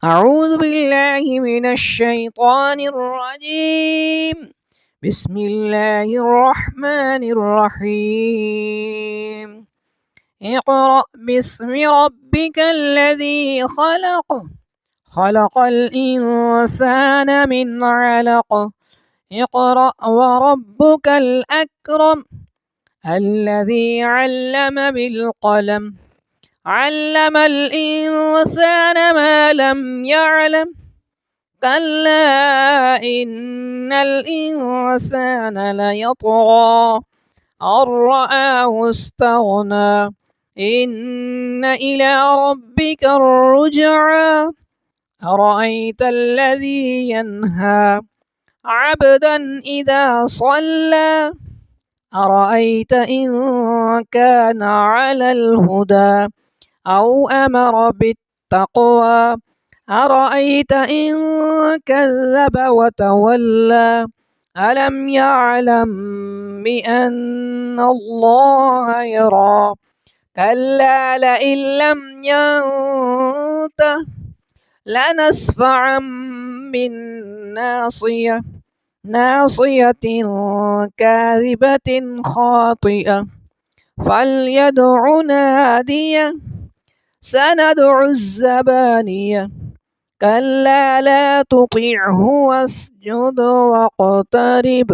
أعوذ بالله من الشيطان الرجيم. بسم الله الرحمن الرحيم. اقرأ باسم ربك الذي خلق، خلق الإنسان من علق. اقرأ وربك الأكرم الذي علم بالقلم، علم الإنسان ما لم يعلم. كلا إن الإنسان ليطغى أن رآه استغنى. إن إلى ربك الرجعى. أرأيت الذي ينهى عبدا إذا صلى، أرأيت إن كان على الهدى أو أمر بالتقوى، أرأيت إن كذب وتولى. ألم يعلم بأن الله يرى. كلا لئن لم ينته لنسفعا بالناصية، ناصية كاذبة خاطئة فليدع ناديه. سندع الزبانية. كلا لا تطعه واسجد واقترب.